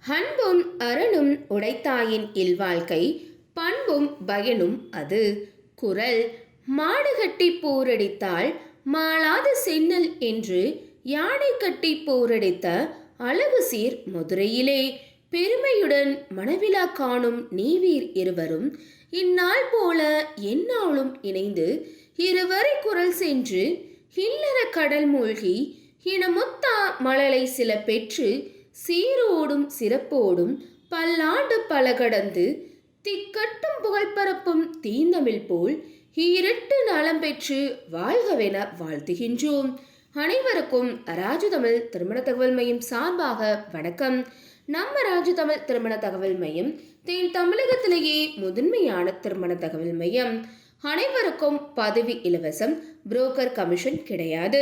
அன்பும் அறனும் உடைத்தாயின் இல்வாழ்க்கை பண்பும் பயனும் அது. குரல்: மாடு கட்டி போரடித்தால் மாளாத சென்னல் என்று யானை கட்டி போரடித்த அழகு சீர் மதுரையிலே பெருமையுடன் மணவிழா காணும் நீவீர் இருவரும் இந்நாள் போல எந்நாளும் இணைந்து இருவரை குரல் சென்று இல்லற கடல் மூழ்கி இனமுத்தா மழலை சில பெற்று சீரோடும் சிறப்போடும் பல்லாண்டு பல கடந்து திக்கட்டும் புகழ்பரப்பும் தீந்தமிழ் போல் ஈரட்டு நலம் பெற்று வாழ்கவென வாழ்த்துகின்றோம். அனைவருக்கும் ராஜு தமிழ் திருமண தகவல் மையம் சார்பாக வணக்கம். நம்ம ராஜு தமிழ் திருமண தகவல் மையம் தென் தமிழகத்திலேயே முதன்மையான திருமண தகவல் மையம். அனைவருக்கும் பதவி இலவசம், புரோக்கர் கமிஷன் கிடையாது.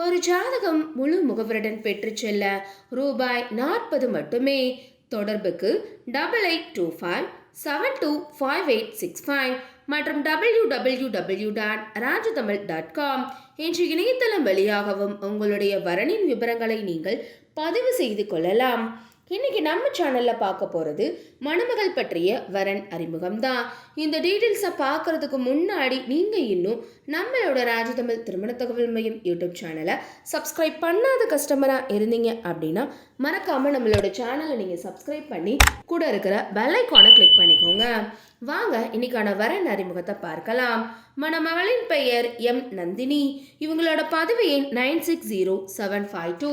ஒரு ஜாதகம் முழு முகவருடன் பெற்று செல்ல ரூபாய் 40 மட்டுமே. தொடர்புக்கு 8825725865 மற்றும் www.rajutamil.com என்ற இணையதளம் வழியாகவும் உங்களுடைய வரனின் விவரங்களை நீங்கள் பதிவு செய்து கொள்ளலாம். இன்னைக்கு நம்ம சேனல்ல பார்க்க போறது மணமகள் பற்றிய வரன் அறிமுகம் தான். இந்த டீட்டெயில்ஸை பார்க்கறதுக்கு முன்னாடி நீங்க இன்னும் நம்மளோட ராஜு தமிழ் திருமண தகவல் மையம் யூடியூப் சேனலை சப்ஸ்கிரைப் பண்ணாத கஸ்டமரா இருந்தீங்க அப்படின்னா மறக்காம நம்மளோட சேனலை நீங்க சப்ஸ்கிரைப் பண்ணி கூட இருக்கிற பெல் ஐகானை கிளிக் பண்ணிக்கோங்க. வாங்க இன்னைக்கான வரன் அறிமுகத்தை பார்க்கலாம். மணமகளின் பெயர் எம் நந்தினி. இவங்களோட பதவி எண் 960752.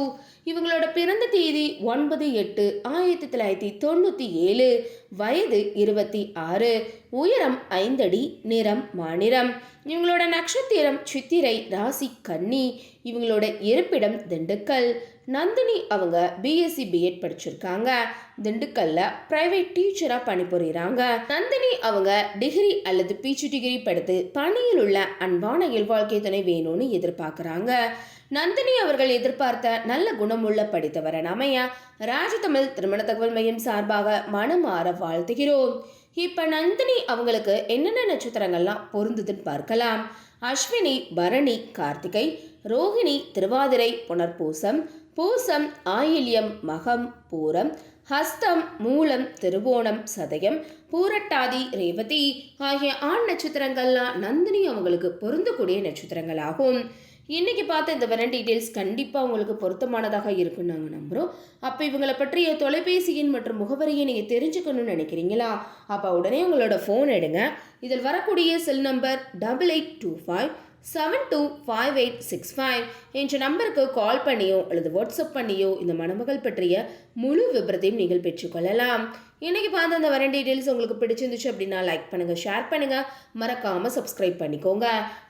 இவங்களோட பிறந்த தேதி 9/8/1997. வயது 26. உயரம் 5 அடி. நிறம் மாநிறம். இவங்களோட நட்சத்திரம் சித்திரை. ராசி கன்னி. இவங்களோட இருப்பிடம் திண்டுக்கல். நந்தினி அவங்க பிஎஸ்சி பிஎட் படிச்சிருக்காங்க. திண்டுக்கல்ல பிரைவேட் டீச்சரா பணிபுரிகிறாங்க. நந்தினி அவங்க டிகிரி அல்லது பிஜி டிகிரி படித்து பணியில் உள்ள அன்பான இல்வாழ்க்கை துணை வேணும்னு எதிர்பார்க்கிறாங்க. நந்தினி அவர்கள் எதிர்பார்த்த நல்ல குணமுள்ள படித்தவரன் அமைய ராஜு தமிழ் திருமண தகவல் மையம் சார்பாக மனமாற வாழ்த்துகிறோம். இப்ப நந்தினி அவங்களுக்கு என்னென்ன நட்சத்திரங்கள்லாம் பொருந்துதுன்னு பார்க்கலாம். அஸ்வினி, பரணி, கார்த்திகை, ரோஹிணி, திருவாதிரை, புனர்பூசம், பூசம், ஆயில்யம், மகம், பூரம், ஹஸ்தம், மூலம், திருவோணம், சதயம், பூரட்டாதி, ரேவதி ஆகிய ஆண் நட்சத்திரங்கள்லாம் நந்தினி அவங்களுக்கு பொருந்தக்கூடிய நட்சத்திரங்களாகும். இன்னைக்கு பார்த்த இந்த வரன் டீட்டெயில்ஸ் கண்டிப்பாக உங்களுக்கு பொருத்தமானதாக இருக்குன்னு நாங்கள் நம்புகிறோம். அப்போ இவங்களை பற்றிய தொலைபேசி எண் மற்றும் முகவரியை நீங்கள் தெரிஞ்சுக்கணும்னு நினைக்கிறீங்களா? அப்போ உடனே உங்களோட ஃபோன் எடுங்க. இதில் வரக்கூடிய செல் நம்பர் 8825725865 என்ற நம்பருக்கு கால் பண்ணியோ அல்லது வாட்ஸ்அப் பண்ணியோ இந்த மணமகள் பற்றிய முழு விபரத்தையும் நீங்கள் பெற்றுக்கொள்ளலாம். இன்னைக்கு பார்த்த அந்த வரன் டீட்டெயில்ஸ் உங்களுக்கு பிடிச்சிருந்துச்சு அப்படின்னா லைக் பண்ணுங்க, ஷேர் பண்ணுங்க, மறக்காம சப்ஸ்கிரைப் பண்ணிக்கோங்க.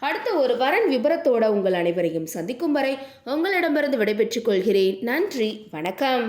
அடுத்த ஒரு வரன் விபரத்தோட உங்கள் அனைவரையும் சந்திக்கும் வரை உங்களிடமிருந்து விடைபெற்றுக் கொள்கிறேன். நன்றி, வணக்கம்.